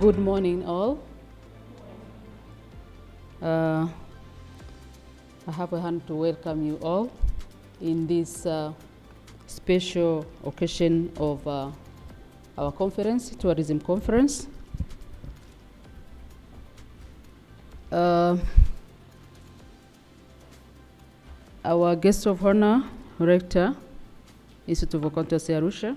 Good morning, all. I have a hand to welcome you all in this special occasion of our conference, tourism conference. Our guest of honor, Rector, Institute of Accountancy Arusha,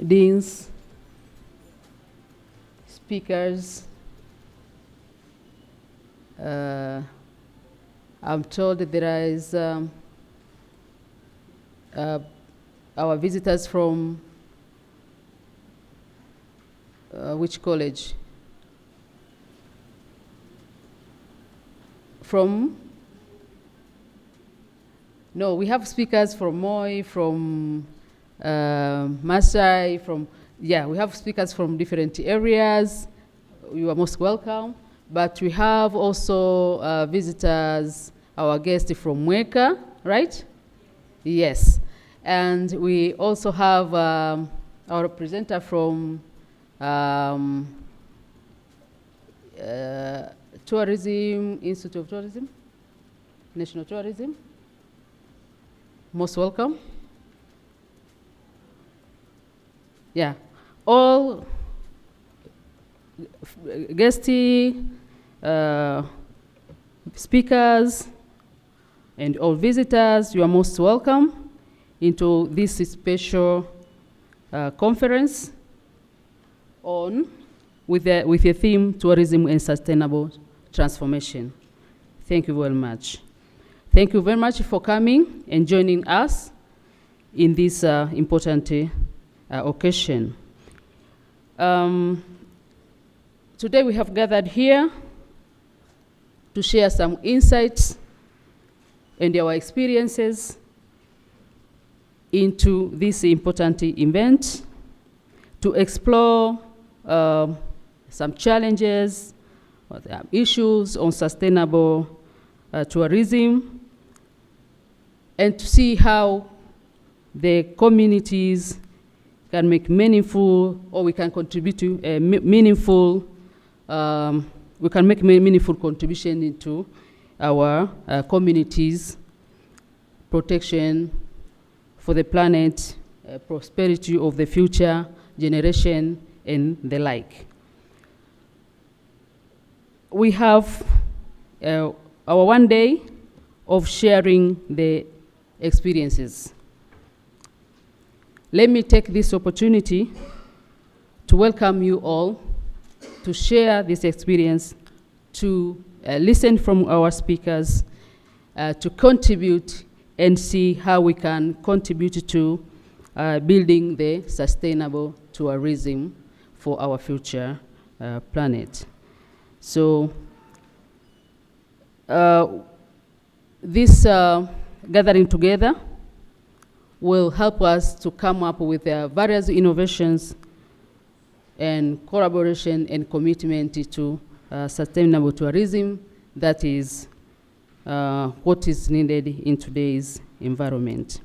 deans, speakers. I'm told that there is our visitors from which college? No, we have speakers from Moi, from Masai, we have speakers from different areas. You are most welcome. But we have also visitors, our guest from Mweka, right? Yes. And we also have our representative from Tourism, Institute of Tourism, National Tourism. Most welcome. Yeah, all guests, speakers, and all visitors, you are most welcome into this special conference with a theme, tourism and sustainable transformation. Thank you very much. Thank you very much for coming and joining us in this important occasion. Today we have gathered here to share some insights and our experiences into this important event, to explore some challenges, issues on sustainable tourism, and to see how the communities can make meaningful, or we can contribute to a meaningful, we can make meaningful contribution into our communities, protection for the planet, prosperity of the future generation, and the like. We have our one day of sharing the experiences. Let me take this opportunity to welcome you all to share this experience, to listen from our speakers, to contribute and see how we can contribute to building the sustainable tourism for our future planet. So this gathering together will help us to come up with various innovations and collaboration and commitment to sustainable tourism. That is what is needed in today's environment.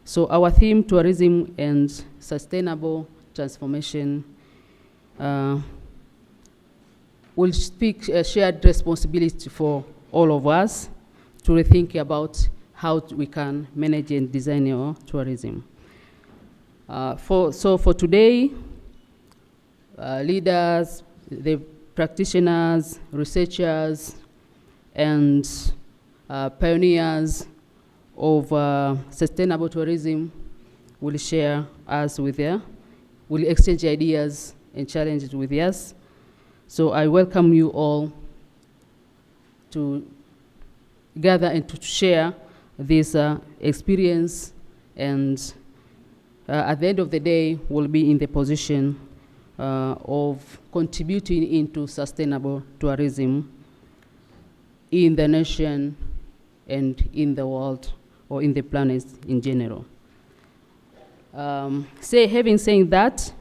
So our theme, tourism and sustainable transformation, will speak shared responsibility for all of us to rethink about how we can manage and design our tourism. For today, leaders, the practitioners, researchers, and pioneers of sustainable tourism will share us with will exchange ideas and challenges with us. So I welcome you all to gather and to share this experience, and at the end of the day, we'll be in the position of contributing into sustainable tourism in the nation and in the world, or in the planet in general. Having said that,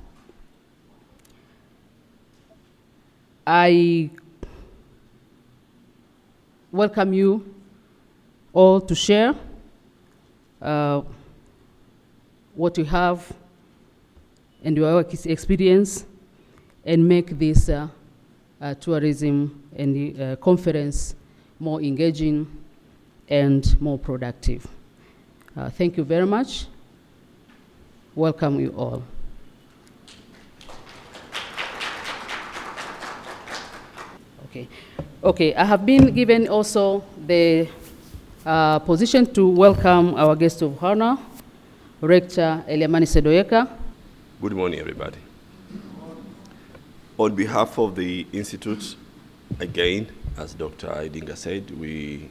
I welcome you all to share what you have and your work experience and make this tourism and conference more engaging and more productive. Thank you very much. Welcome you all. Okay, I have been given also the position to welcome our guest of honor, Rector Eliamani Sedoyeka. Good morning, everybody. On behalf of the Institute, again, as Dr. Idinga said, we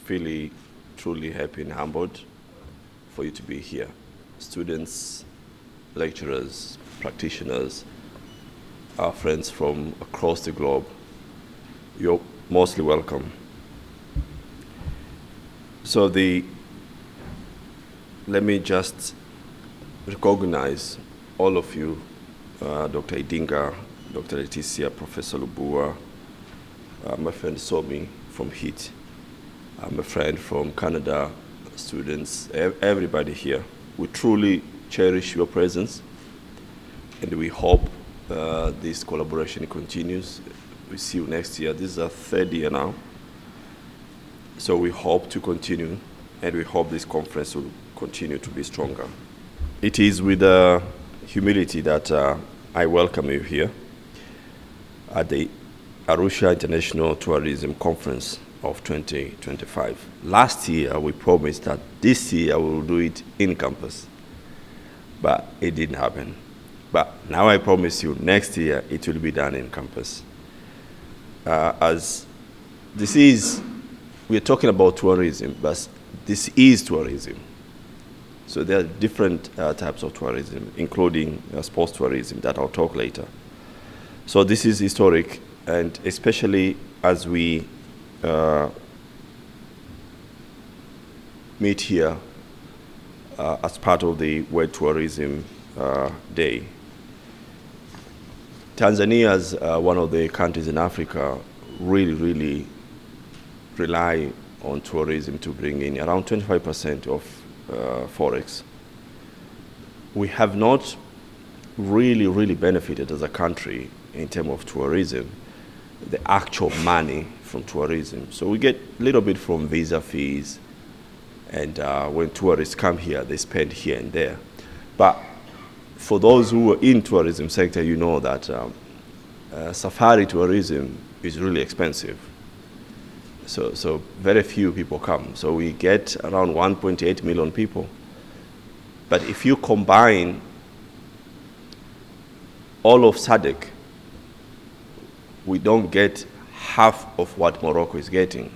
feel truly happy and humbled for you to be here. Students, lecturers, practitioners, our friends from across the globe, you're mostly welcome. So let me just recognize all of you, Dr. Idinga, Dr. Leticia, Professor Lubua, my friend Somi from HIT, my friend from Canada, students, everybody here. We truly cherish your presence, and we hope this collaboration continues. We see you next year. This is our third year now. So we hope to continue, and we hope this conference will continue to be stronger. It is with humility that I welcome you here at the Arusha International Tourism Conference of 2025. Last year, we promised that this year we will do it in campus, but it didn't happen. But now I promise you, next year it will be done in campus. As this is, we're talking about tourism, but this is tourism. So there are different types of tourism, including sports tourism that I'll talk later. So this is historic, and especially as we meet here as part of the World Tourism Day. Tanzania, as one of the countries in Africa, really rely on tourism to bring in around 25% of forex. We have not really benefited as a country in terms of tourism, the actual money from tourism. So we get a little bit from visa fees, and when tourists come here, they spend here and there. But for those who are in tourism sector, you know that safari tourism is really expensive. So very few people come. So we get around 1.8 million people. But if you combine all of SADC, we don't get half of what Morocco is getting.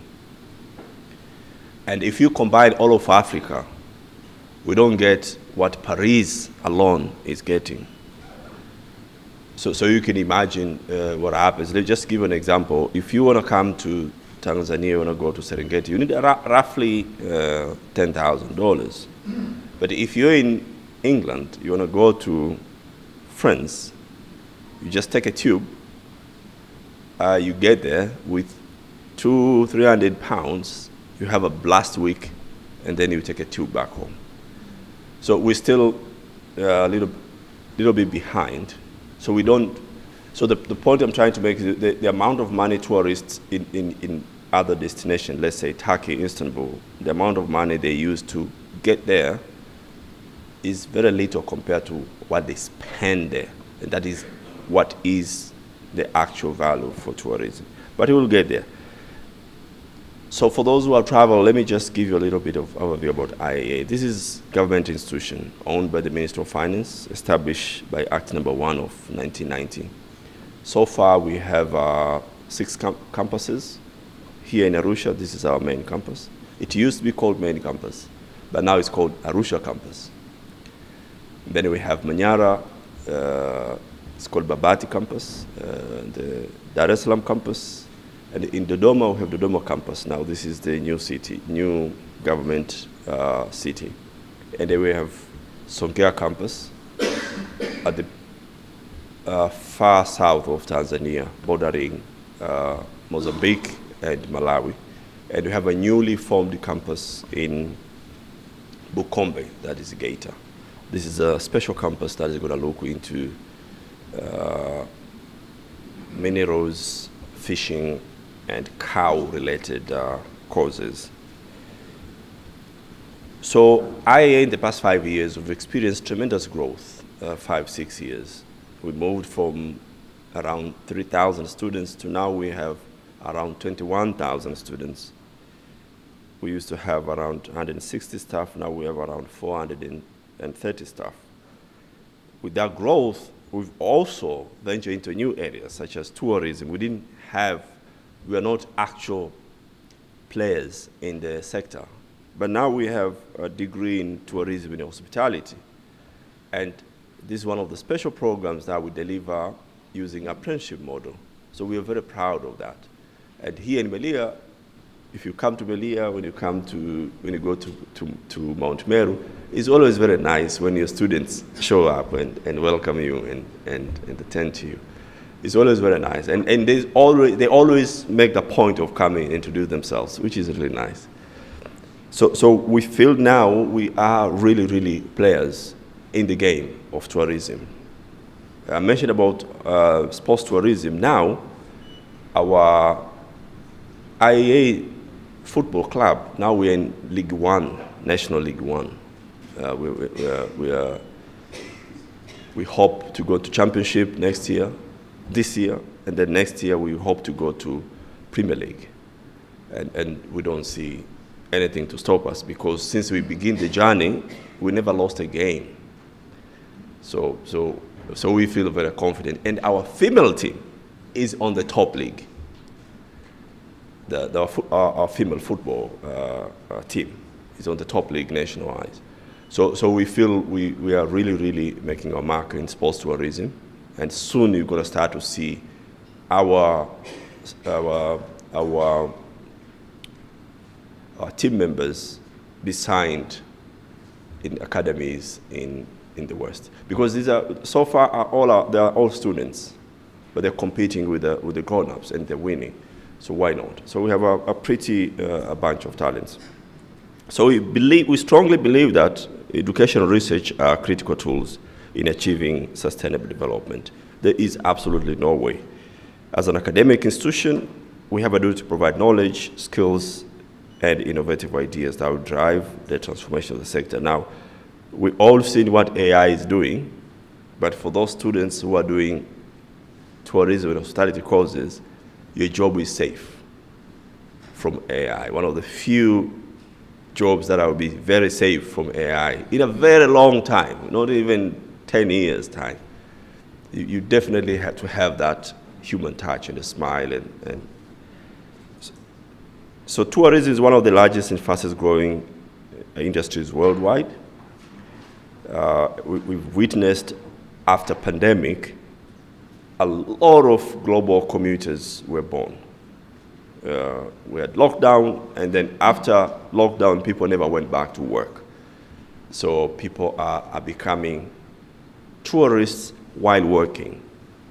And if you combine all of Africa, we don't get what Paris alone is getting. So you can imagine what happens. Let's just give an example. If you want to come to Tanzania, you want to go to Serengeti, you need roughly $10,000. But if you're in England, you want to go to France, you just take a tube, you get there with 200-300 pounds, you have a blast week, and then you take a tube back home. So we're still a little bit behind. So we don't. So the point I'm trying to make is the amount of money tourists in other destinations, let's say Turkey, Istanbul, the amount of money they use to get there is very little compared to what they spend there. And that is what is the actual value for tourism. But it will get there. So for those who have traveled, let me just give you a little bit of overview about IAA. This is a government institution owned by the Ministry of Finance, established by Act Number 1 of 1990. So far, we have 6 campuses. Here in Arusha, this is our main campus. It used to be called main campus, but now it's called Arusha campus. Then we have Manyara, it's called Babati campus, the Dar es Salaam campus, and in Dodoma, we have Dodoma campus. Now this is the new city, new government city. And then we have Songea campus at the far south of Tanzania, bordering Mozambique and Malawi. And we have a newly formed campus in Bukombe, that is Geita. This is a special campus that is going to look into minerals, fishing, and cow-related causes. So IAA in the past 5 years, we've experienced tremendous growth, 5-6 years. We moved from around 3,000 students to now we have around 21,000 students. We used to have around 160 staff, now we have around 430 staff. With that growth, we've also ventured into new areas such as tourism. We are not actual players in the sector, but now we have a degree in tourism and hospitality. And this is one of the special programs that we deliver using apprenticeship model. So we are very proud of that. And here in Melia, if you come to Melia, when you go to Mount Meru, it's always very nice when your students show up and welcome you and attend to you. It's always very nice. And they always make the point of coming and introduce themselves, which is really nice. So we feel now we are really, really players in the game of tourism. I mentioned about sports tourism. Now, our IAA football club, now we're in League One, National League One. We hope to go to championship this year, and then next year we hope to go to Premier League. And we don't see anything to stop us because since we begin the journey, we never lost a game. So we feel very confident. And our female team is on the top league. Our female football team is on the top league nationwide. So we feel we are really, really making our mark in sports tourism. And soon you're going to start to see our team members be signed in academies in the West. Because these are, so far, they are all students, but they're competing with the grown-ups and they're winning. So why not? So we have a pretty a bunch of talents. So we strongly believe that education and research are critical tools in achieving sustainable development. There is absolutely no way. As an academic institution, we have a duty to provide knowledge, skills, and innovative ideas that will drive the transformation of the sector. Now, we've all seen what AI is doing, but for those students who are doing tourism and hospitality courses, your job is safe from AI. One of the few jobs that will be very safe from AI in a very long time, not even 10 years time. You definitely have to have that human touch and a smile. So tourism is one of the largest and fastest growing industries worldwide. We've witnessed after pandemic, a lot of global commuters were born. We had lockdown, and then after lockdown, people never went back to work. So people are becoming tourists while working.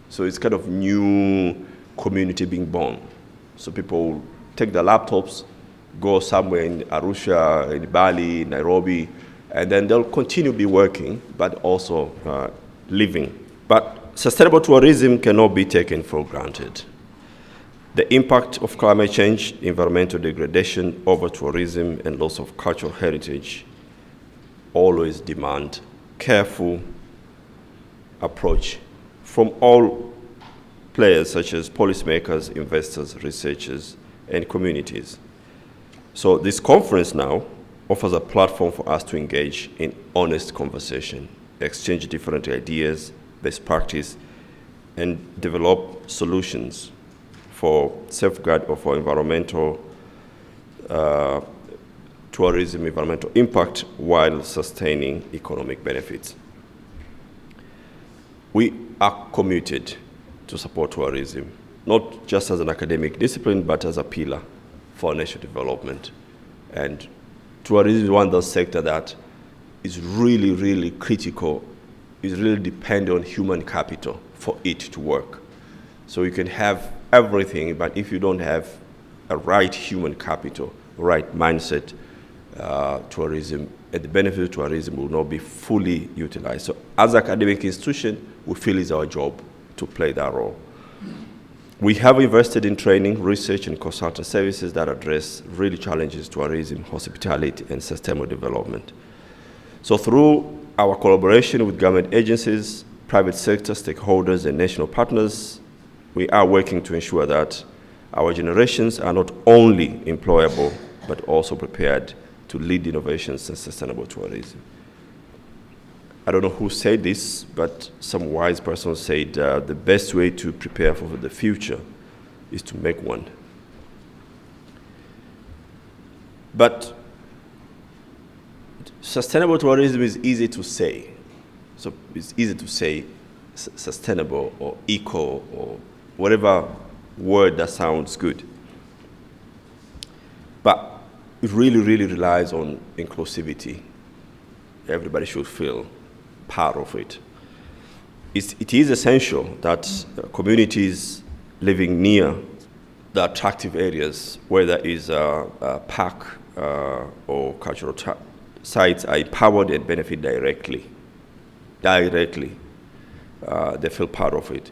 So it's kind of new community being born. So people take their laptops, go somewhere in Arusha, in Bali, Nairobi, and then they'll continue to be working, but also living. But sustainable tourism cannot be taken for granted. The impact of climate change, environmental degradation, over-tourism, and loss of cultural heritage always demand careful approach from all players such as policymakers, investors, researchers, and communities. So this conference now offers a platform for us to engage in honest conversation, exchange different ideas, best practice, and develop solutions for safeguard of our environmental tourism, environmental impact, while sustaining economic benefits. We are committed to support tourism, not just as an academic discipline, but as a pillar for national development. And tourism is one of those sectors that is really, really critical, is really dependent on human capital for it to work. So you can have everything, but if you don't have a right human capital, right mindset, tourism and the benefit of tourism will not be fully utilized. So as an academic institution, we feel it's our job to play that role. We have invested in training, research, and consultant services that address really challenges to tourism, hospitality, and sustainable development. So through our collaboration with government agencies, private sector stakeholders, and national partners, we are working to ensure that our generations are not only employable, but also prepared to lead innovations and sustainable tourism. I don't know who said this, but some wise person said the best way to prepare for the future is to make one. But sustainable tourism is easy to say. So it's easy to say sustainable or eco or whatever word that sounds good. But it really, really relies on inclusivity. Everybody should feel part of it. It is essential that communities living near the attractive areas, where there is a park or cultural sites, are empowered and benefit directly. They feel part of it.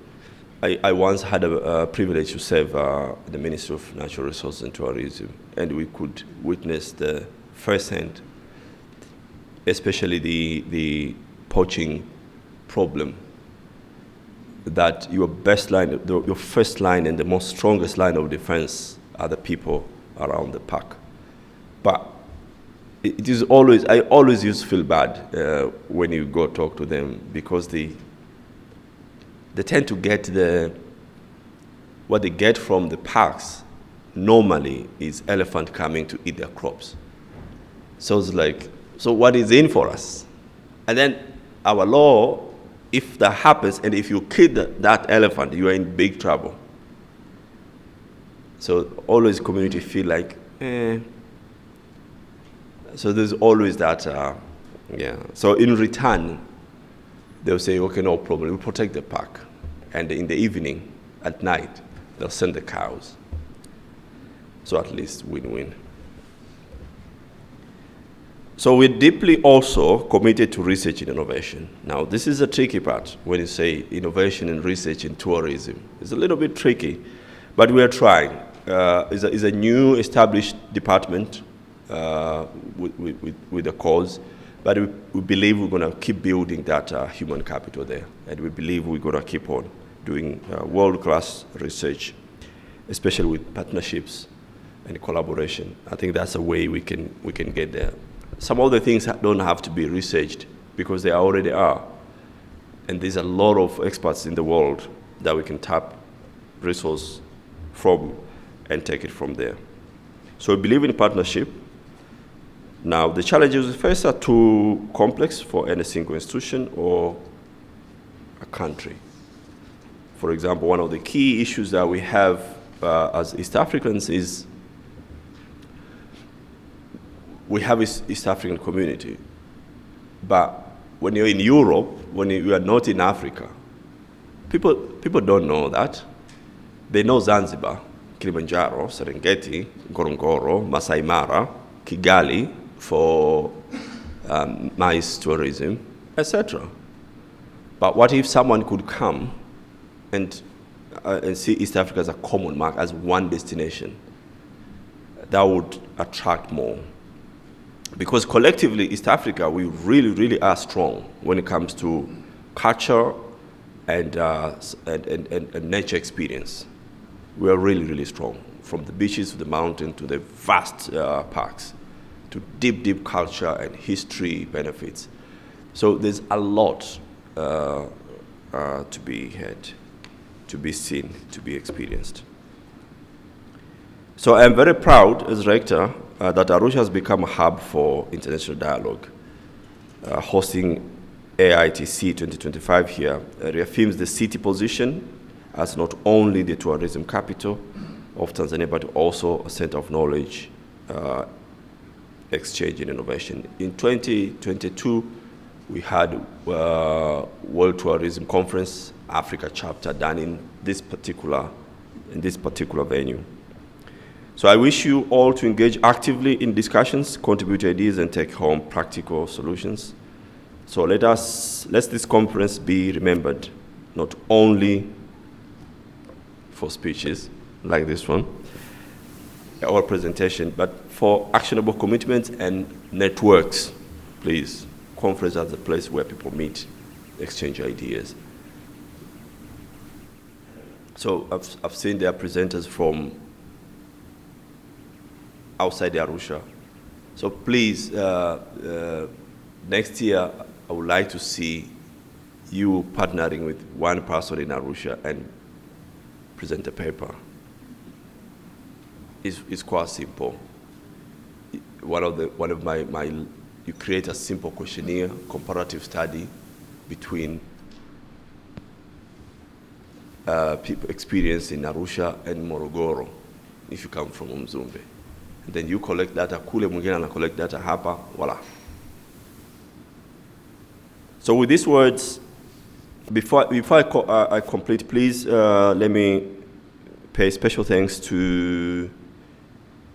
I once had a privilege to serve the Ministry of Natural Resources and Tourism, and we could witness the first-hand, especially the poaching problem, that your best line, your first line and the most strongest line of defense are the people around the park. But it is always, I always used to feel bad when you go talk to them, because they tend to get what they get from the parks normally is elephant coming to eat their crops. So it's like, so what is in for us? And then our law, if that happens, and if you kill that elephant, you are in big trouble. So always community feel like, So there's always that, yeah. So in return, they'll say, okay, no problem, we'll protect the park. And in the evening, at night, they'll send the cows. So at least win-win. So we're deeply also committed to research and innovation. Now, this is a tricky part when you say innovation and research in tourism. It's a little bit tricky, but we are trying. It's a new established department with the cause, but we believe we're going to keep building that human capital there, and we believe we're going to keep on doing world-class research, especially with partnerships and collaboration. I think that's a way we can get there. Some of the things don't have to be researched because they already are, and there's a lot of experts in the world that we can tap resource from and take it from there. So we believe in partnership. Now, the challenges we face are too complex for any single institution or a country. For example, one of the key issues that we have as East Africans is we have this East African community. But when you're in Europe, when you are not in Africa, people don't know that. They know Zanzibar, Kilimanjaro, Serengeti, Ngorongoro, Masai Mara, Kigali, for nice tourism, etc. But what if someone could come and see East Africa as a common mark, as one destination? That would attract more. Because collectively, East Africa, we really, really are strong when it comes to culture and nature experience. We are really, really strong, from the beaches to the mountain to the vast parks, to deep, deep culture and history benefits. So there's a lot to be had, to be seen, to be experienced. So I'm very proud as rector that Arusha has become a hub for international dialogue. Hosting AITC 2025 here reaffirms the city position as not only the tourism capital of Tanzania, but also a center of knowledge, exchange and innovation. In 2022, we had World Tourism Conference, Africa chapter done in this particular venue. So I wish you all to engage actively in discussions, contribute ideas, and take home practical solutions. So let this conference be remembered not only for speeches like this one, or presentation, but for actionable commitments and networks. Please, conference is the place where people meet, exchange ideas. So I've seen their presenters from outside Arusha. So please, next year, I would like to see you partnering with one person in Arusha and present a paper. It's quite simple. You create a simple questionnaire, comparative study between people experienced in Arusha and Morogoro, if you come from Mzumbe. And then you collect data, kule mwingine ana collect data hapa, voila. So with these words, before I complete, please let me pay special thanks to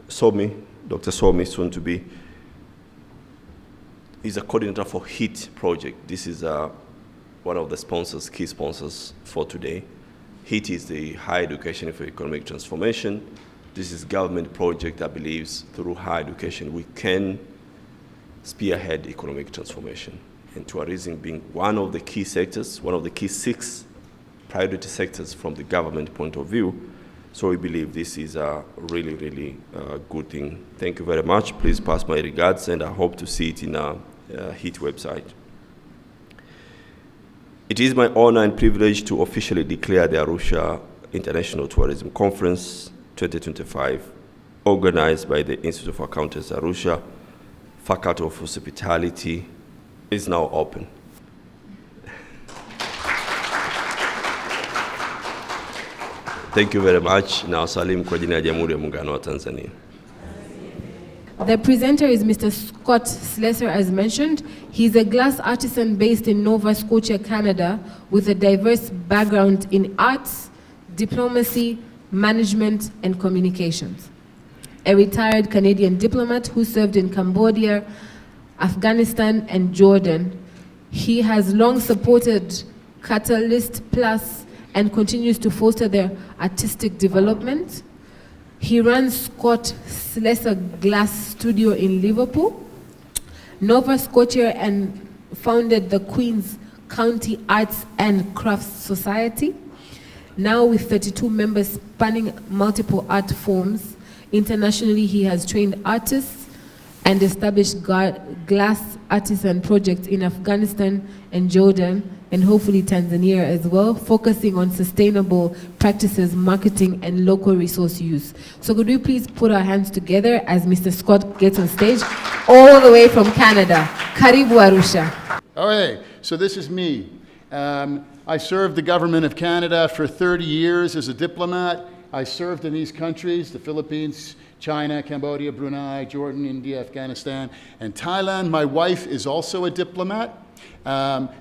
Somi, Dr. Somi, soon to be. He's a coordinator for HEAT project. This is one of the sponsors, key sponsors for today. HEAT is the Higher Education for Economic Transformation. This is a government project that believes through higher education we can spearhead economic transformation. And tourism being one of the key sectors, one of the key 6 priority sectors from the government point of view. So we believe this is a really, really good thing. Thank you very much. Please pass my regards, and I hope to see it in our HEAT website. It is my honor and privilege to officially declare the Arusha International Tourism Conference 2025, organized by the Institute of Accountants Arusha, Faculty of Hospitality, is now open. Thank you very much. Now salim kwa jina ya Jamhuri ya Muungano wa Tanzania. The presenter is Mr. Scott Slesser, as mentioned. He's a glass artisan based in Nova Scotia, Canada, with a diverse background in arts, diplomacy, management, and communications. A retired Canadian diplomat who served in Cambodia, Afghanistan, and Jordan. He has long supported Catalyst Plus and continues to foster their artistic development. He runs Scott Slesser Glass Studio in Liverpool, Nova Scotia, and founded the Queen's County Arts and Crafts Society. Now with 32 members spanning multiple art forms, internationally he has trained artists and established glass artisan projects in Afghanistan and Jordan, and hopefully Tanzania as well, focusing on sustainable practices, marketing, and local resource use. So could we please put our hands together as Mr. Scott gets on stage, all the way from Canada. Karibu Arusha. Okay, so this is me. I served the government of Canada for 30 years as a diplomat. I served in these countries, the Philippines, China, Cambodia, Brunei, Jordan, India, Afghanistan, and Thailand. My wife is also a diplomat.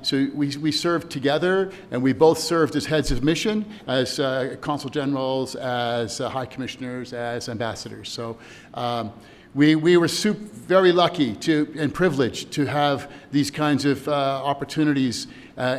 So we served together, and we both served as heads of mission, as consul generals, as high commissioners, as ambassadors. So we were very lucky and privileged to have these kinds of opportunities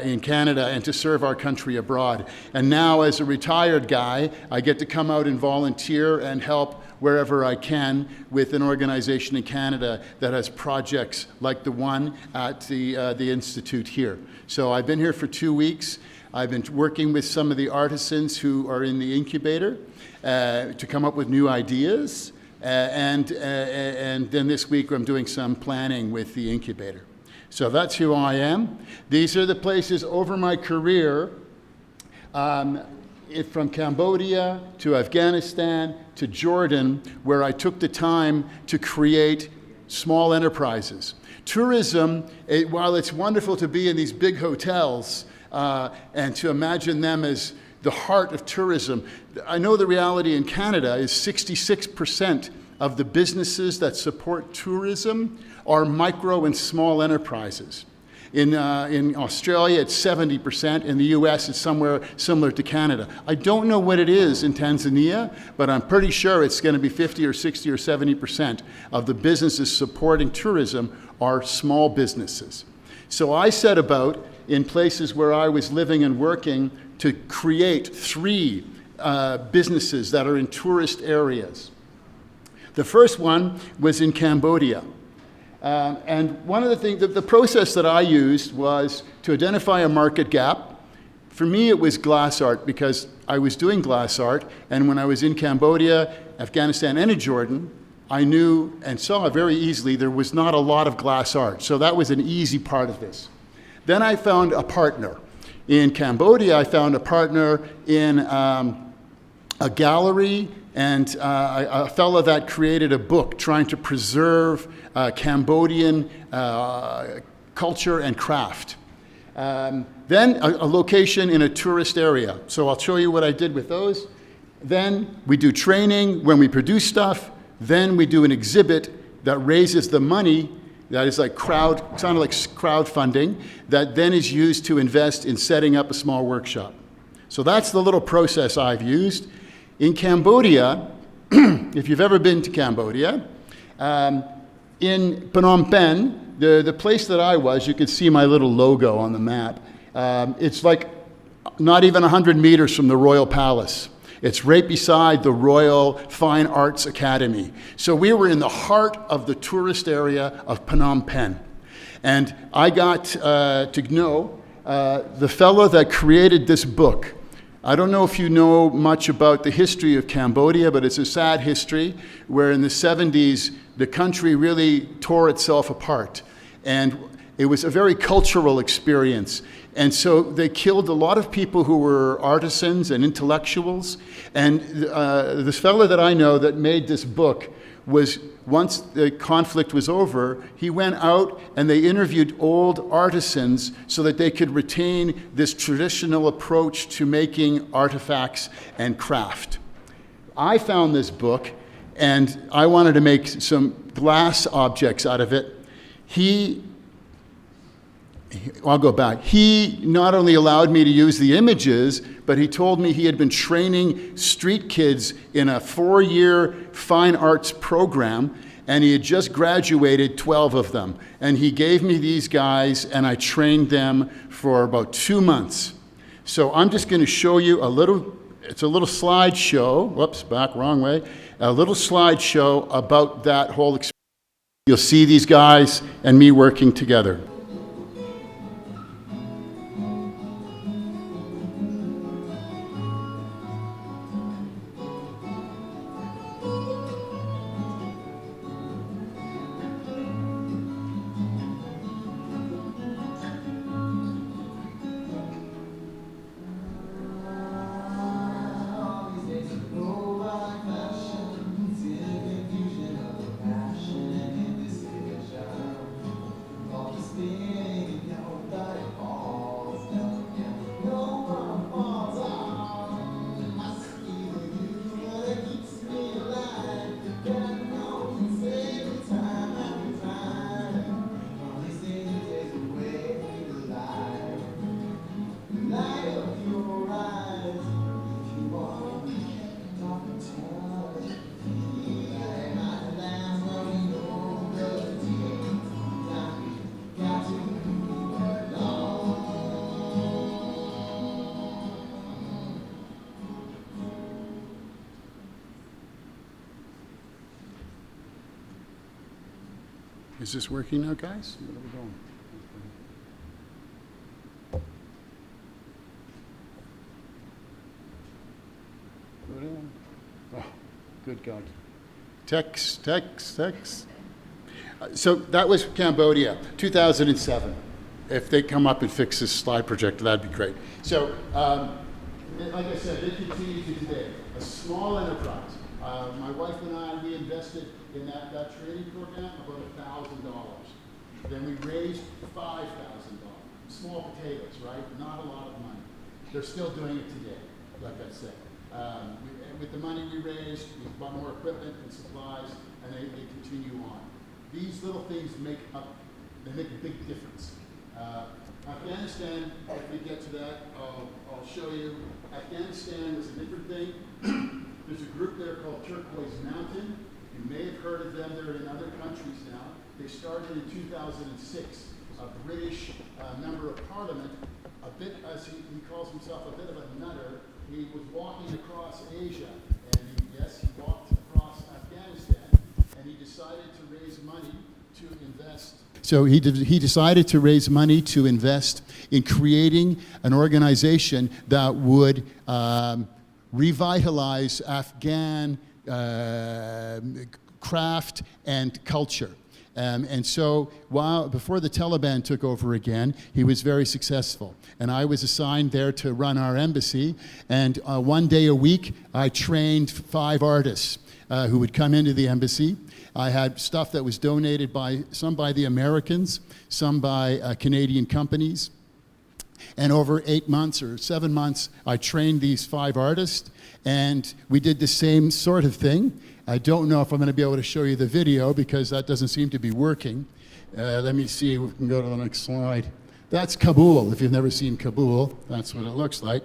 in Canada and to serve our country abroad. And now, as a retired guy, I get to come out and volunteer and help wherever I can with an organization in Canada that has projects like the one at the Institute here. So I've been here for 2 weeks. I've been working with some of the artisans who are in the incubator to come up with new ideas. And then this week I'm doing some planning with the incubator. So that's who I am. These are the places over my career, from Cambodia to Afghanistan to Jordan, where I took the time to create small enterprises. Tourism, while it's wonderful to be in these big hotels and to imagine them as the heart of tourism, I know the reality in Canada is 66% of the businesses that support tourism are micro and small enterprises. In Australia, it's 70%. In the US, it's somewhere similar to Canada. I don't know what it is in Tanzania, but I'm pretty sure it's going to be 50 or 60 or 70% of the businesses supporting tourism are small businesses. So I set about, in places where I was living and working, to create 3 businesses that are in tourist areas. The first one was in Cambodia. And one of the things, the process that I used was to identify a market gap. For me, it was glass art, because I was doing glass art, and when I was in Cambodia, Afghanistan, and in Jordan, I knew and saw very easily there was not a lot of glass art. So that was an easy part of this. Then I found a partner. In Cambodia, I found a partner in a gallery and a fellow that created a book trying to preserve Cambodian culture and craft. Then a location in a tourist area. So I'll show you what I did with those. Then we do training when we produce stuff. Then we do an exhibit that raises the money that is like kind of like crowdfunding, that then is used to invest in setting up a small workshop. So that's the little process I've used. In Cambodia, if you've ever been to Cambodia, in Phnom Penh, the place that I was, you can see my little logo on the map. It's like not even 100 meters from the Royal Palace. It's right beside the Royal Fine Arts Academy. So we were in the heart of the tourist area of Phnom Penh. And I got to know the fellow that created this book. I don't know if you know much about the history of Cambodia, but it's a sad history where in the 70s, the country really tore itself apart. And it was a very cultural experience. And so they killed a lot of people who were artisans and intellectuals. And this fellow that I know that made this book was, once the conflict was over, he went out and they interviewed old artisans so that they could retain this traditional approach to making artifacts and craft. I found this book and I wanted to make some glass objects out of it. I'll go back. He not only allowed me to use the images, but he told me he had been training street kids in a 4-year fine arts program, and he had just graduated 12 of them. And he gave me these guys, and I trained them for about 2 months. So I'm just going to show you it's a little slideshow. Whoops, back, wrong way. A little slideshow about that whole experience. You'll see these guys and me working together. Is this working now, guys? Where are we going? Oh, good God. Text. So that was Cambodia, 2007. If they come up and fix this slide projector, that'd be great. So, like I said, it continues to today. A small enterprise. My wife and I, we invested in that training program about $1,000. Then we raised $5,000. Small potatoes, right? Not a lot of money. They're still doing it today, like I said. With the money we raised, we bought more equipment and supplies, and they continue on. These little things make a big difference. Afghanistan, if we get to that, I'll show you. Afghanistan was a different thing. There's a group there called Turquoise Mountain. You may have heard of them. They're in other countries now. They started in 2006. A British member of parliament, a bit, as he calls himself, a bit of a nutter. He was walking across Asia, and he walked across Afghanistan, and he decided to raise money to invest. So he decided to raise money to invest in creating an organization that would revitalize Afghan craft and culture. And so before the Taliban took over again, he was very successful. And I was assigned there to run our embassy. And one day a week, I trained 5 artists who would come into the embassy. I had stuff that was donated by the Americans, some by Canadian companies. And over 8 months or 7 months, I trained these 5 artists. And we did the same sort of thing. I don't know if I'm going to be able to show you the video because that doesn't seem to be working. Let me see if we can go to the next slide. That's Kabul. If you've never seen Kabul, that's what it looks like.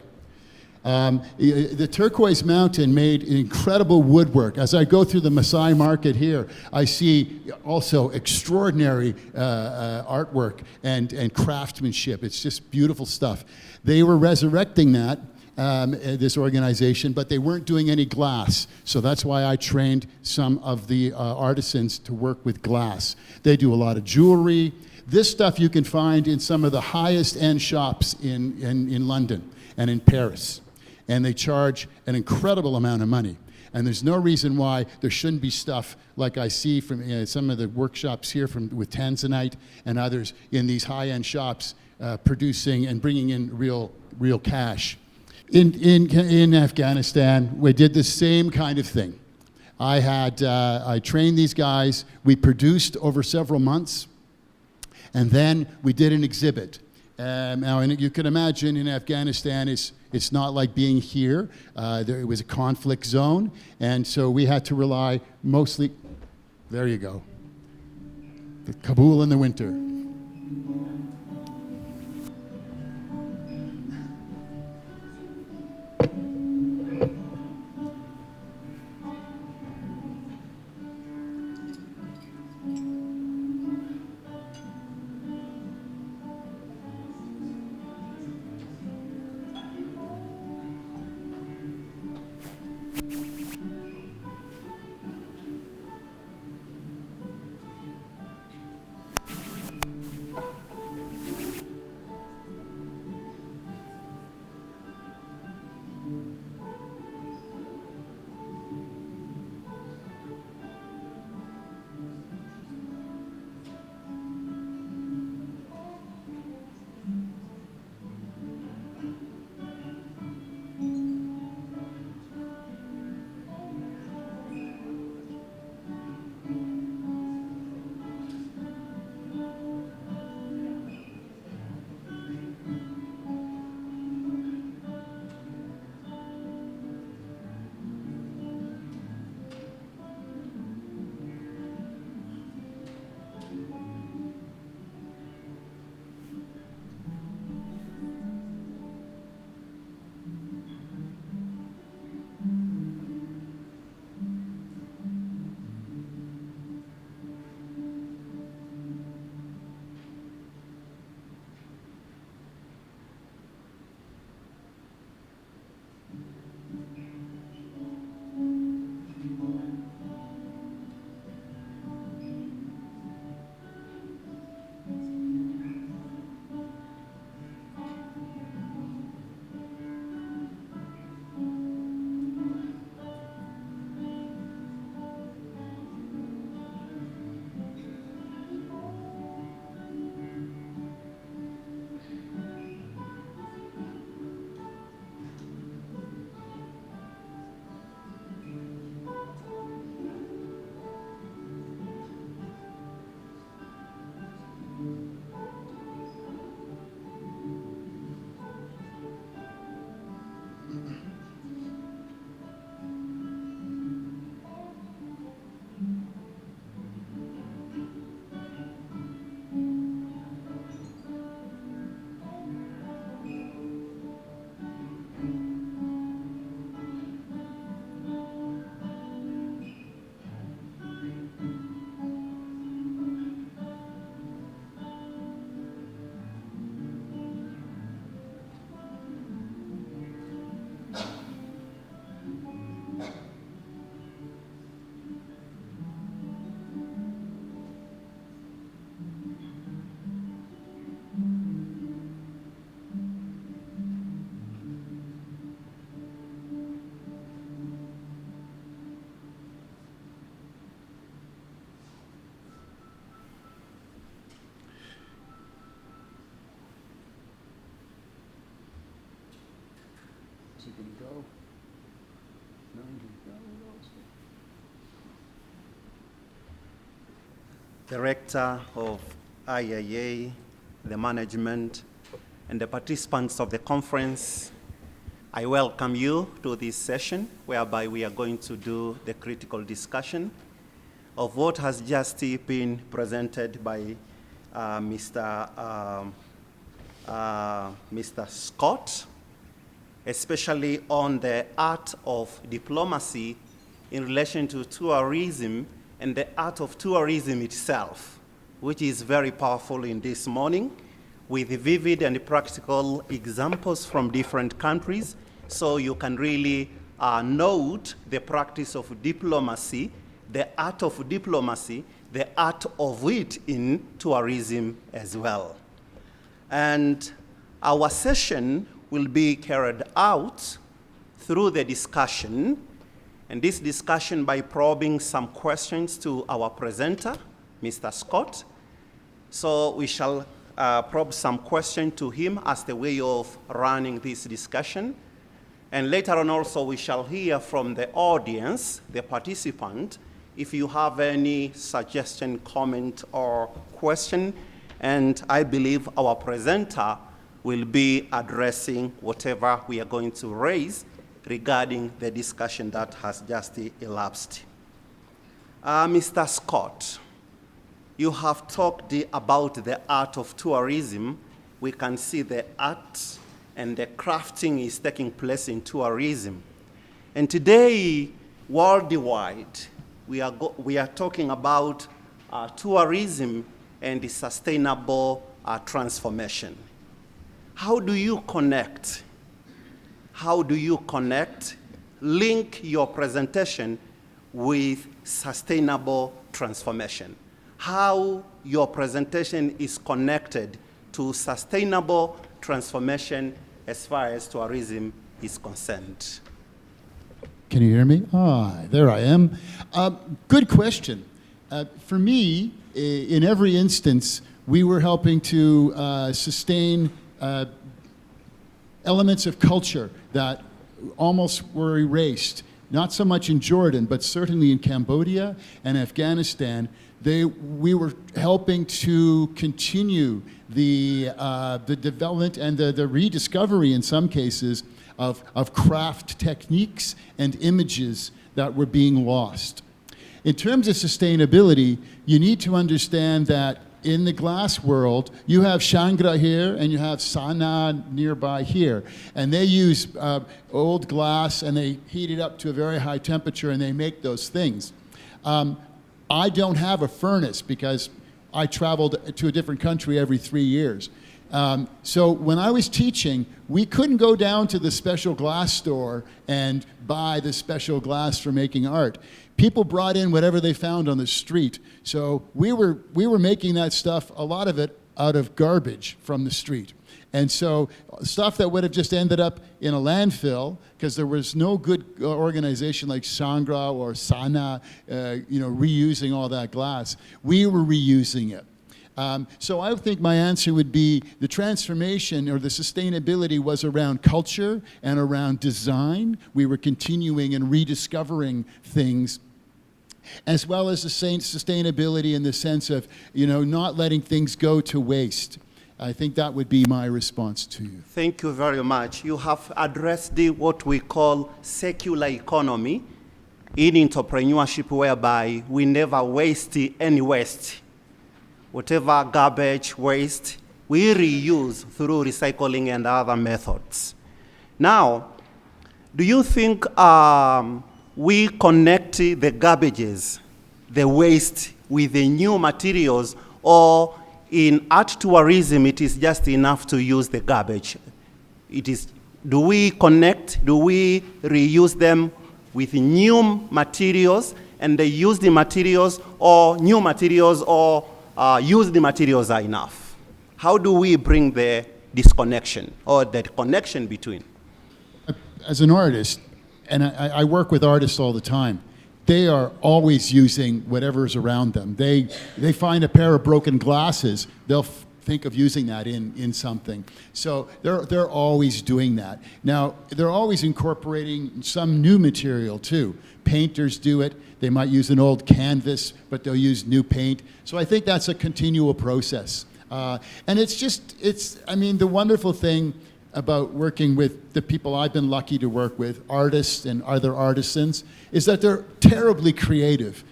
The Turquoise Mountain made incredible woodwork. As I go through the Maasai market here, I see also extraordinary artwork and craftsmanship. It's just beautiful stuff. They were resurrecting that. This organization, but they weren't doing any glass. So that's why I trained some of the artisans to work with glass. They do a lot of jewelry. This stuff you can find in some of the highest end shops in London and in Paris. And they charge an incredible amount of money. And there's no reason why there shouldn't be stuff like I see from some of the workshops here with Tanzanite and others in these high-end shops producing and bringing in real cash. In Afghanistan, we did the same kind of thing. I trained these guys. We produced over several months, and then we did an exhibit. Now, you can imagine in Afghanistan, it's not like being here. It was a conflict zone, and so we had to rely mostly. There you go. The Kabul in the winter. Is it going to go? No, Director of IIA, the management, and the participants of the conference, I welcome you to this session whereby we are going to do the critical discussion of what has just been presented by Mr. Scott, especially on the art of diplomacy in relation to tourism and the art of tourism itself, which is very powerful in this morning, with vivid and practical examples from different countries, so you can really note the practice of diplomacy, the art of diplomacy, the art of it in tourism as well. And our session will be carried out through the discussion, and this discussion by probing some questions to our presenter, Mr. Scott. So we shall probe some questions to him as the way of running this discussion. And later on also we shall hear from the audience, the participant, if you have any suggestion, comment, or question. And I believe our presenter will be addressing whatever we are going to raise regarding the discussion that has just elapsed. Mr. Scott, you have talked about the art of tourism. We can see the art and the crafting is taking place in tourism. And today, worldwide, we are talking about tourism and the sustainable transformation. How do you connect? Link your presentation with sustainable transformation? How your presentation is connected to sustainable transformation as far as tourism is concerned? Can you hear me? There I am. Good question. For me, in every instance, we were helping to sustain elements of culture that almost were erased. Not so much in Jordan, but certainly in Cambodia and Afghanistan. We were helping to continue the development and the rediscovery, in some cases, of craft techniques and images that were being lost. In terms of sustainability, you need to understand that in the glass world, you have Shangra here and you have Sana nearby here. And they use old glass and they heat it up to a very high temperature and they make those things. I don't have a furnace because I traveled to a different country every 3 years. So when I was teaching, we couldn't go down to the special glass store and buy the special glass for making art. People brought in whatever they found on the street. So we were making that stuff, a lot of it, out of garbage from the street. And so stuff that would have just ended up in a landfill, because there was no good organization like Sangra or Sana, reusing all that glass. We were reusing it. So I think my answer would be the transformation or the sustainability was around culture and around design. We were continuing and rediscovering things, as well as the sustainability in the sense of, not letting things go to waste. I think that would be my response to you. Thank you very much. You have addressed what we call circular economy in entrepreneurship, whereby we never waste any waste. Whatever garbage, waste, we reuse through recycling and other methods. Now, do you think we connect the garbages, the waste, with the new materials, or in art tourism, it is just enough to use the garbage? Do we connect, do we reuse them with new materials, and they use the materials, or new materials, or use the materials are enough? How do we bring the disconnection, or the connection between? As an artist, and I work with artists all the time, they are always using whatever's around them. They find a pair of broken glasses, they'll think of using that in something. So they're always doing that. Now, they're always incorporating some new material too. Painters do it. They might use an old canvas, but they'll use new paint. So I think that's a continual process. And the wonderful thing about working with the people I've been lucky to work with, artists and other artisans, is that they're terribly creative.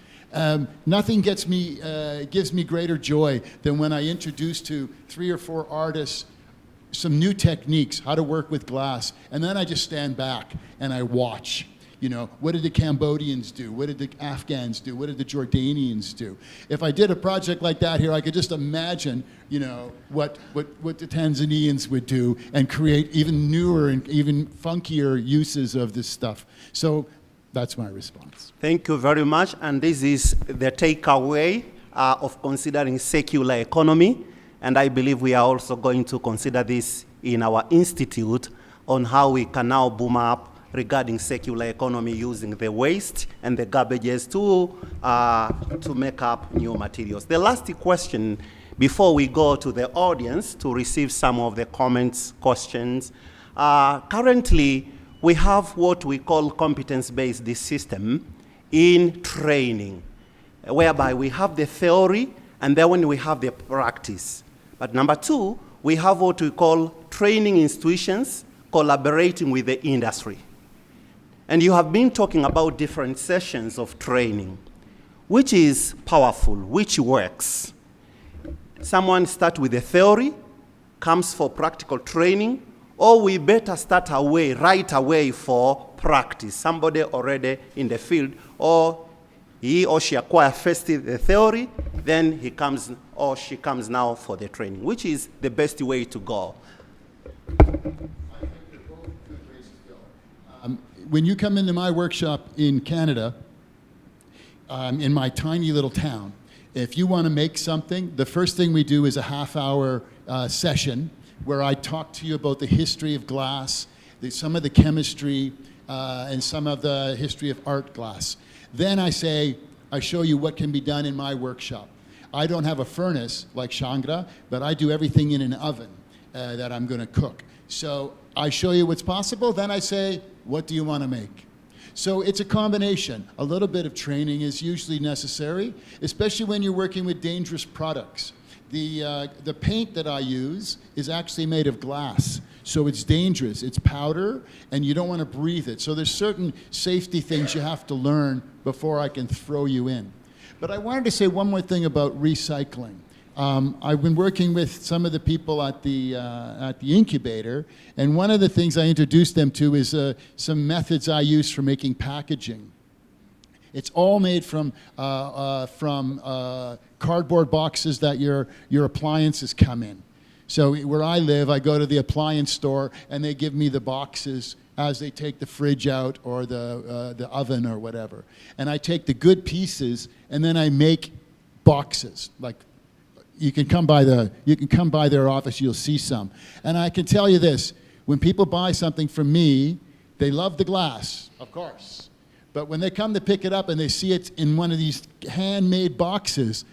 Nothing gives me greater joy than when I introduce to 3 or 4 artists some new techniques, how to work with glass, and then I just stand back and I watch. What did the Cambodians do? What did the Afghans do? What did the Jordanians do? If I did a project like that here, I could just imagine, what the Tanzanians would do and create even newer and even funkier uses of this stuff. So that's my response. Thank you very much. And this is the takeaway of considering circular economy. And I believe we are also going to consider this in our institute on how we can now boom up regarding circular economy using the waste and the garbages to make up new materials. The last question before we go to the audience to receive some of the comments, questions. Currently, we have what we call competence-based system in training, whereby we have the theory and then when we have the practice. But number 2, we have what we call training institutions collaborating with the industry. And you have been talking about different sessions of training. Which is powerful? Which works? Someone start with the theory, comes for practical training, or we better start right away for practice. Somebody already in the field, or he or she acquire first the theory, then he comes or she comes now for the training. Which is the best way to go? When you come into my workshop in Canada, in my tiny little town, if you want to make something, the first thing we do is a half-hour session where I talk to you about the history of glass, some of the chemistry, and some of the history of art glass. Then I show you what can be done in my workshop. I don't have a furnace like Chandra, but I do everything in an oven that I'm going to cook. So I show you what's possible, then I say, what do you want to make? So it's a combination. A little bit of training is usually necessary, especially when you're working with dangerous products. The paint that I use is actually made of glass, so it's dangerous. It's powder, and you don't want to breathe it. So there's certain safety things you have to learn before I can throw you in. But I wanted to say one more thing about recycling. I've been working with some of the people at the incubator, and one of the things I introduced them to is some methods I use for making packaging. It's all made from cardboard boxes that your appliances come in. So where I live, I go to the appliance store, and they give me the boxes as they take the fridge out or the oven or whatever. And I take the good pieces, and then I make boxes. Like, you can come by their office, you'll see some. And I can tell you this, when people buy something from me, they love the glass, of course. But when they come to pick it up and they see it in one of these handmade boxes,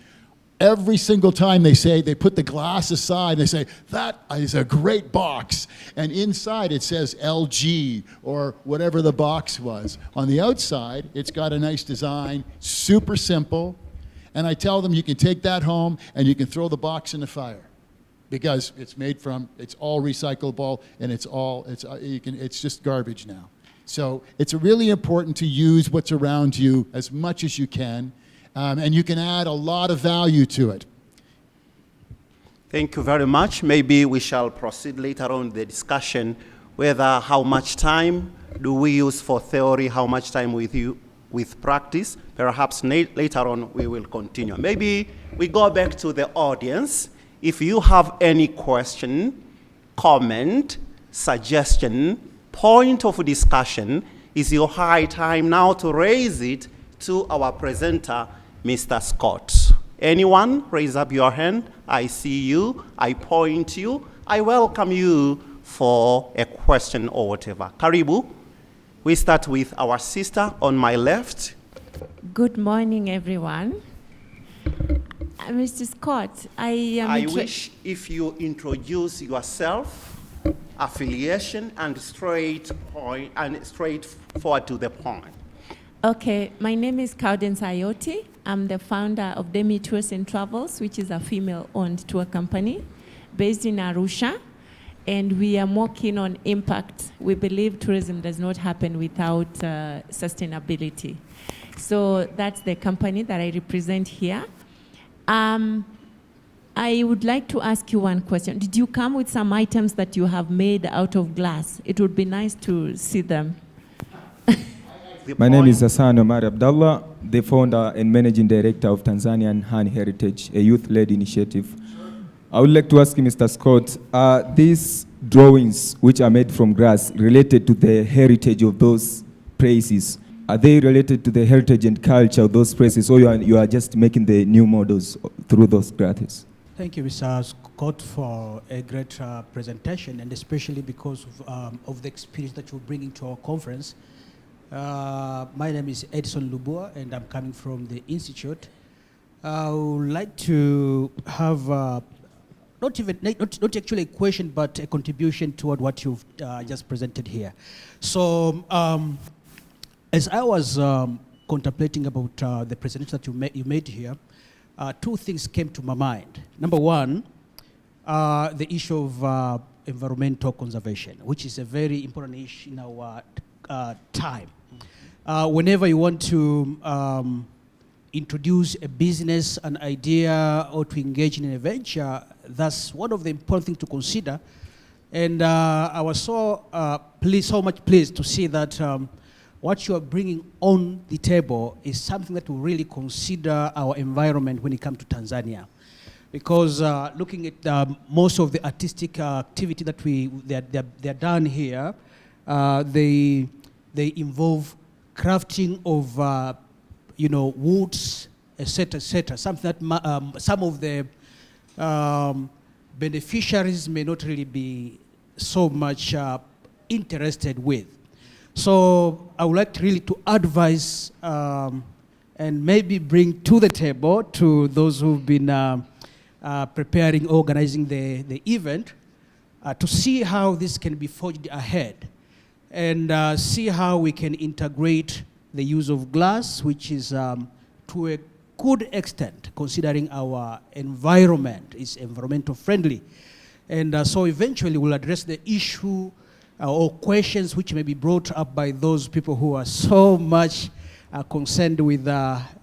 every single time they put the glass aside, they say, that is a great box. And inside it says LG or whatever the box was. On the outside, it's got a nice design, super simple. And I tell them you can take that home and you can throw the box in the fire because it's all recyclable and it's just garbage now. So it's really important to use what's around you as much as you can, and you can add a lot of value to it. Thank you very much. Maybe we shall proceed later on the discussion whether how much time do we use for theory, how much time with practice. Perhaps later on we will continue. Maybe we go back to the audience. If you have any question, comment, suggestion, point of discussion, it's your high time now to raise it to our presenter, Mr. Scott. Anyone? Raise up your hand. I see you. I point you. I welcome you for a question or whatever. Karibu. We start with our sister on my left. Good morning, everyone. Mr. Scott, I am I wish if you introduce yourself, affiliation, and straightforward to the point. Okay, my name is Caudence Ayoti. I'm the founder of Demi Tours and Travels, which is a female-owned tour company based in Arusha, and we are more keen on impact. We believe tourism does not happen without sustainability. So that's the company that I represent here. I would like to ask you one question. Did you come with some items that you have made out of glass? It would be nice to see them. My name is Hassan Omar Abdallah, the founder and managing director of Tanzanian Han Heritage, a youth-led initiative. I would like to ask you, Mr. Scott, are these drawings, which are made from glass, related to the heritage of those places? Are they related to the heritage and culture of those places, or you are just making the new models through those glass? Thank you, Mr. Scott, for a great presentation, and especially because of the experience that you're bringing to our conference. My name is Edson Lubua, and I'm coming from the Institute. I would like to have not actually a question, but a contribution toward what you've just presented here. So, as I was contemplating about the presentation that you made here, two things came to my mind. Number one, the issue of environmental conservation, which is a very important issue in our time. Whenever you want to introduce a business, an idea, or to engage in a venture, that's one of the important things to consider. And I was so much pleased to see that what you are bringing on the table is something that will really consider our environment when it comes to Tanzania. Because looking at most of the artistic activity that they're done here, they involve crafting of woods, etc., something that some of the beneficiaries may not really be so much interested with. So I would like really to advise and maybe bring to the table to those who've been preparing, organizing the event, to see how this can be forged ahead, and see how we can integrate the use of glass, which is to a good extent, considering our environment is environmental friendly. And so eventually we'll address the issue or questions which may be brought up by those people who are so much concerned with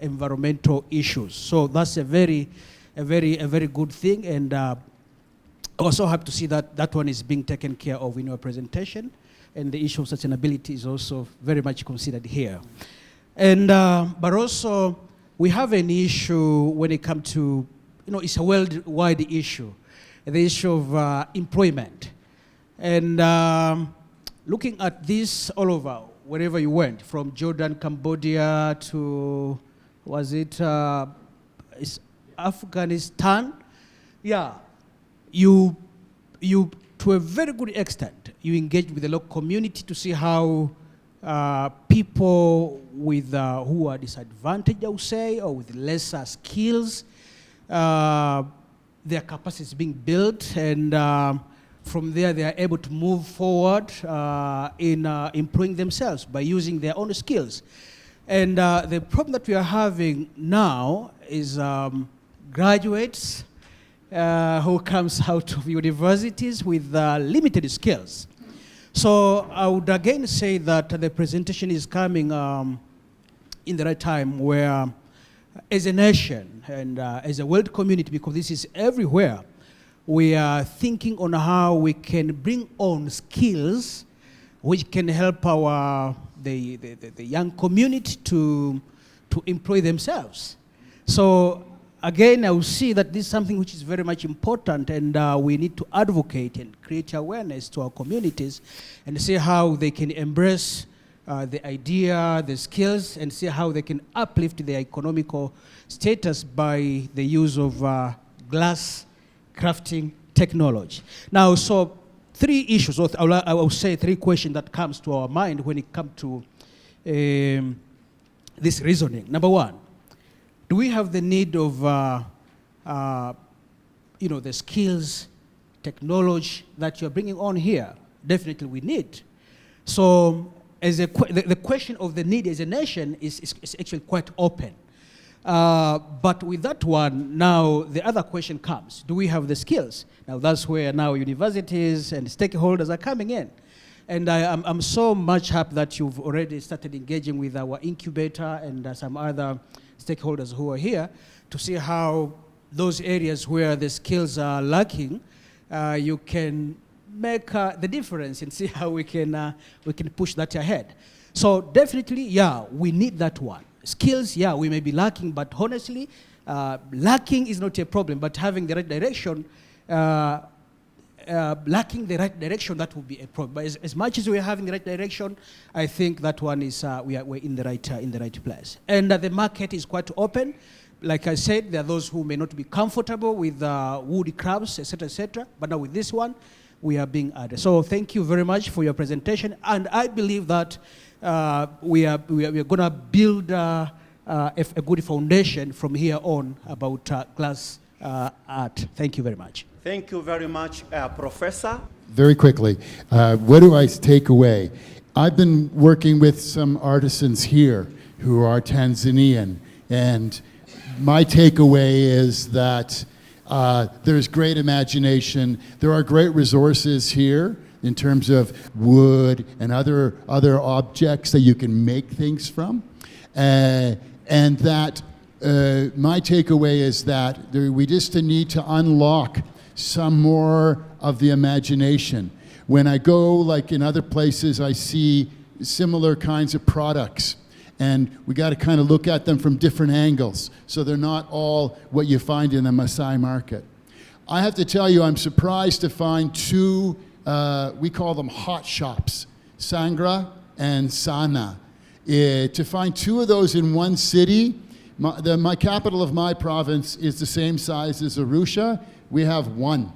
environmental issues. So that's a very good thing, and also have to see that that one is being taken care of in your presentation, and the issue of sustainability is also very much considered here. And but also we have an issue when it comes to, it's a worldwide issue, the issue of employment. And looking at this all over, wherever you went, from Jordan, Cambodia to, was it Afghanistan? Yeah, you to a very good extent, you engage with the local community to see how people with who are disadvantaged, I would say, or with lesser skills, their capacity is being built, and from there they are able to move forward in improving themselves by using their own skills. And the problem that we are having now is graduates who comes out of universities with limited skills. So I would again say that the presentation is coming in the right time, where as a nation and as a world community, because this is everywhere, we are thinking on how we can bring on skills which can help the young community to employ themselves. So again, I will see that this is something which is very much important, and we need to advocate and create awareness to our communities and see how they can embrace the idea, the skills, and see how they can uplift their economical status by the use of glass crafting technology. Now, so three issues, or I will say three questions that comes to our mind when it comes to this reasoning. Number one, do we have the need of the skills, technology that you're bringing on here, definitely we need. So the question of the need as a nation is actually quite open. But with that one, now the other question comes, do we have the skills? Now that's where now universities and stakeholders are coming in. And I'm so much happy that you've already started engaging with our incubator and some other stakeholders who are here to see how those areas where the skills are lacking, you can make the difference and see how we can push that ahead. So definitely, yeah, we need that one. Skills, yeah, we may be lacking, but honestly, lacking is not a problem, but having the right direction, lacking the right direction, that would be a problem. But as much as we're having the right direction, I think that one is, we're in the right place. And the market is quite open. Like I said, there are those who may not be comfortable with woody crabs, etc., but now with this one, we are being added. So thank you very much for your presentation, and I believe that we are going to build a good foundation from here on about glass art. Thank you very much. Thank you very much, Professor. Very quickly, what do I take away? I've been working with some artisans here who are Tanzanian, and my takeaway is that there's great imagination. There are great resources here in terms of wood and other objects that you can make things from. And that my takeaway is that we just need to unlock some more of the imagination. When I go, like in other places, I see similar kinds of products. And we got to kind of look at them from different angles, so they're not all what you find in the Maasai market. I have to tell you, I'm surprised to find two, we call them hot shops, Sangra and Sana. To find two of those in one city, my capital of my province is the same size as Arusha. We have one.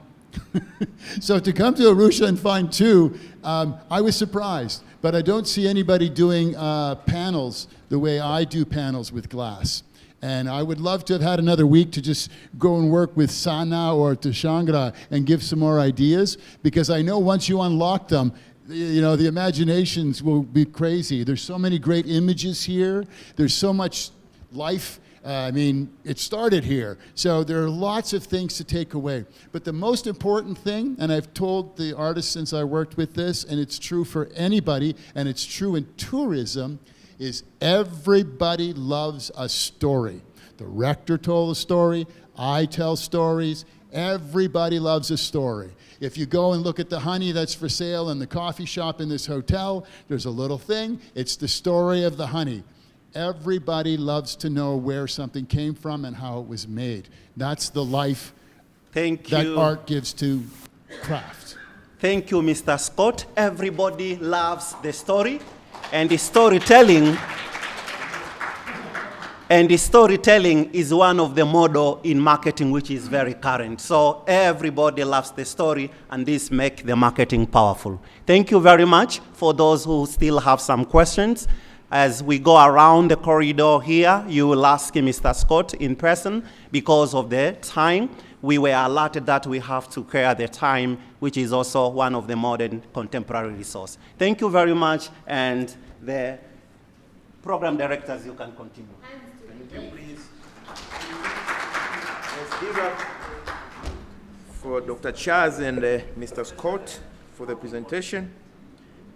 So to come to Arusha and find two, I was surprised. But I don't see anybody doing panels the way I do panels with glass. And I would love to have had another week to just go and work with Sana or Tashangra and give some more ideas, because I know once you unlock them, the imaginations will be crazy. There's so many great images here. There's so much life. It started here. So there are lots of things to take away. But the most important thing, and I've told the artists since I worked with this, and it's true for anybody, and it's true in tourism, is everybody loves a story. The rector told a story. I tell stories. Everybody loves a story. If you go and look at the honey that's for sale in the coffee shop in this hotel, there's a little thing. It's the story of the honey. Everybody loves to know where something came from and how it was made. That's the life that art gives to craft. Thank you, Mr. Scott. Everybody loves the story, and the storytelling is one of the model in marketing which is very current. So everybody loves the story, and this makes the marketing powerful. Thank you very much. For those who still have some questions, as we go around the corridor here, you will ask Mr. Scott in person. Because of the time, we were alerted that we have to clear the time, which is also one of the modern contemporary resources. Thank you very much, and the program directors, you can continue. Thank you, please. Let's give up for Dr. Charles and Mr. Scott for the presentation.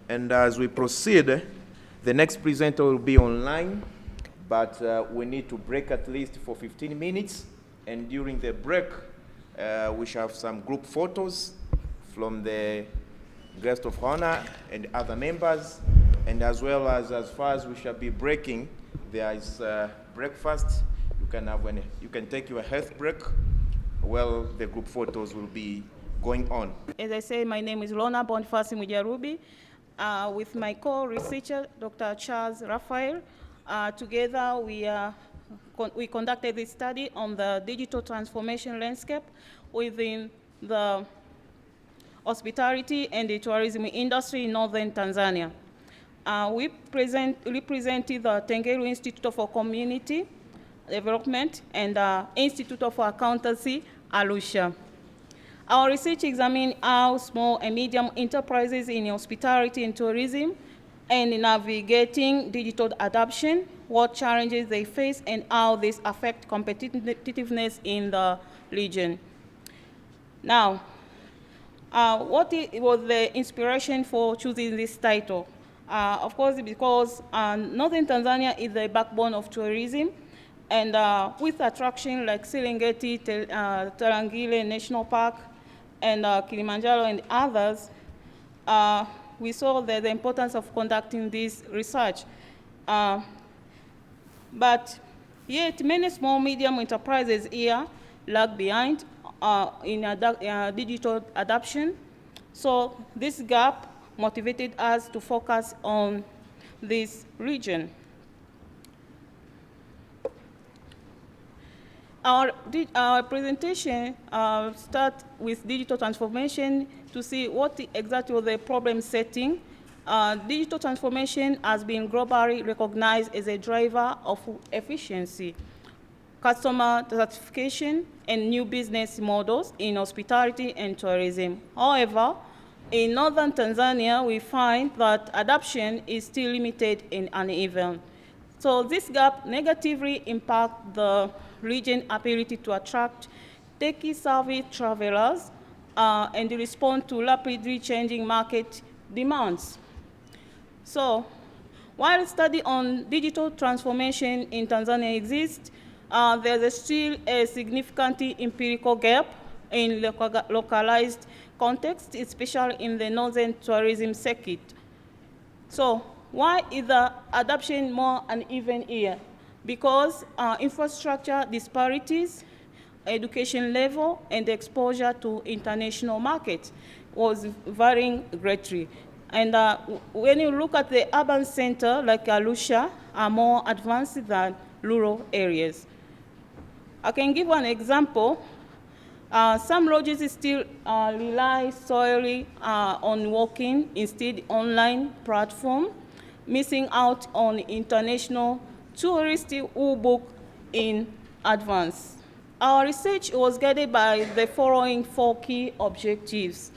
And as we proceed, the next presenter will be online, but we need to break at least for 15 minutes. And during the break, we shall have some group photos from the guest of honor and other members. And as well as far as we shall be breaking, there is breakfast. You can take your health break while the group photos will be going on. As I say, my name is Lona Bonifasi Mujarubi. With my co-researcher, Dr. Charles Raphael. Together, we conducted this study on the digital transformation landscape within the hospitality and the tourism industry in northern Tanzania. We represented the Tengeru Institute for Community Development, and Institute of Accountancy, Arusha. Our research examined how small and medium enterprises in hospitality and tourism and navigating digital adoption, what challenges they face, and how this affect competitiveness in the region. Now, what was the inspiration for choosing this title? Of course, because Northern Tanzania is the backbone of tourism, and with attractions like Serengeti, Tarangire National Park, and Kilimanjaro and others, we saw the importance of conducting this research. But yet many small, medium enterprises here lag behind in digital adoption. So this gap motivated us to focus on this region. Our presentation starts with digital transformation to see what exactly was the problem setting. Digital transformation has been globally recognized as a driver of efficiency, customer satisfaction, and new business models in hospitality and tourism. However, in northern Tanzania, we find that adoption is still limited and uneven. So this gap negatively impacts the region's ability to attract techie-savvy travelers and respond to rapidly changing market demands. So while a study on digital transformation in Tanzania exists, there's still a significant empirical gap in localized context, especially in the northern tourism circuit. So why is the adoption more uneven here? Because infrastructure disparities, education level, and exposure to international markets was varying greatly. And when you look at the urban center, like Arusha, are more advanced than rural areas. I can give one example. Some lodges still rely solely on walking instead online platform, missing out on international tourists who book in advance. Our research was guided by the following 4 key objectives.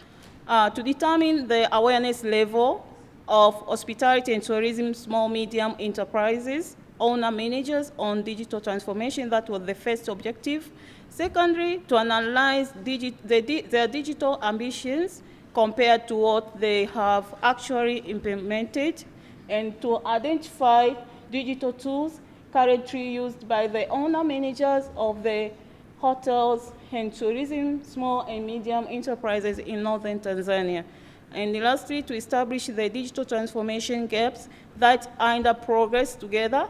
To determine the awareness level of hospitality and tourism small, medium enterprises, owner managers on digital transformation, that was the first objective. Secondly, to analyze their digital ambitions compared to what they have actually implemented, and to identify digital tools currently used by the owner managers of the hotels and tourism small and medium enterprises in northern Tanzania. And lastly, to establish the digital transformation gaps that are under progress together.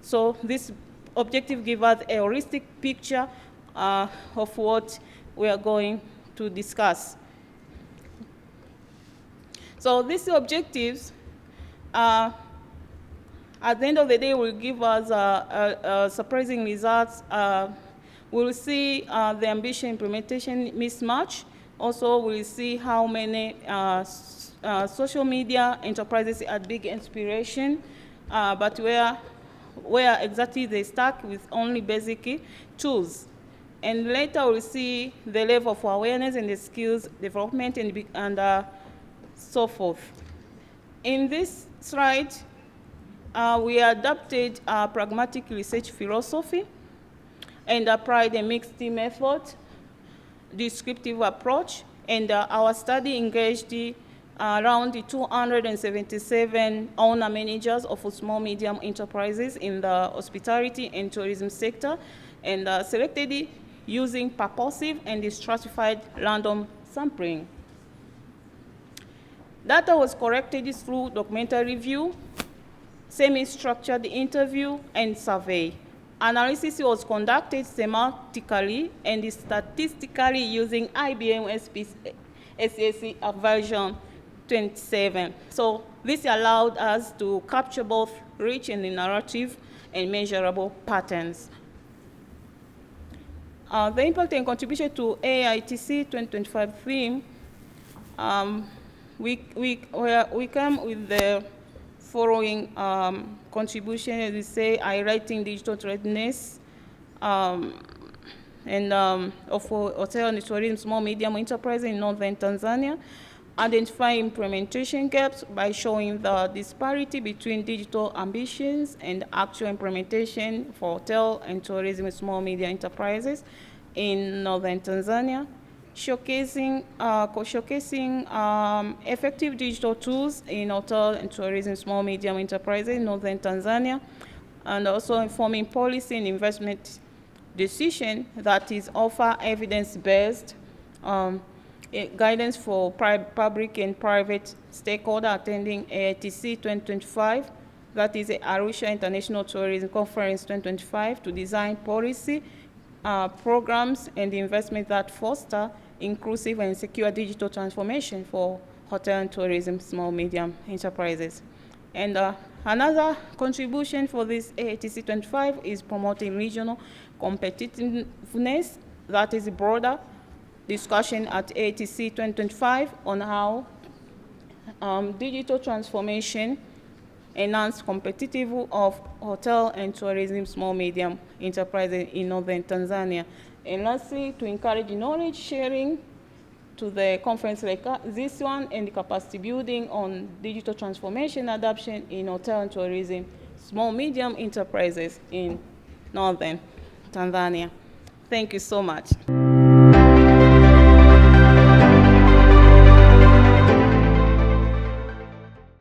So this objective gives us a holistic picture of what we are going to discuss. So these objectives, at the end of the day, will give us surprising results. We'll see the ambition implementation mismatch. Also, we'll see how many social media enterprises had big inspiration, but where exactly they stuck with only basic tools. And later, we'll see the level of awareness and the skills development and so forth. In this slide, we adopted a pragmatic research philosophy and applied a mixed method, descriptive approach, and our study engaged around 277 owner managers of small, medium enterprises in the hospitality and tourism sector, and selected using purposive and stratified random sampling. Data was collected through documentary review, semi-structured interview, and survey. Analysis was conducted thematically and statistically using IBM SPSS version 27. So this allowed us to capture both rich and narrative and measurable patterns. The impact and contribution to AITC 2025 theme, we come with the following contribution, as we say, highlighting digital readiness, of hotel and tourism small medium enterprises in northern Tanzania, identify implementation gaps by showing the disparity between digital ambitions and actual implementation for hotel and tourism small-medium enterprises in northern Tanzania, showcasing effective digital tools in hotel and tourism small-medium enterprises in northern Tanzania, and also informing policy and investment decision that is offer evidence-based guidance for public and private stakeholder attending AITC 2025, that is the Arusha International Tourism Conference 2025, to design policy, programs, and investment that foster inclusive and secure digital transformation for hotel and tourism small medium enterprises. And another contribution for this AITC 25 is promoting regional competitiveness, that is broader discussion at AITC 2025 on how digital transformation enhance competitive of hotel and tourism small medium enterprises in northern Tanzania. And lastly, to encourage knowledge sharing to the conference like this one and capacity building on digital transformation adoption in hotel and tourism small medium enterprises in northern Tanzania. Thank you so much.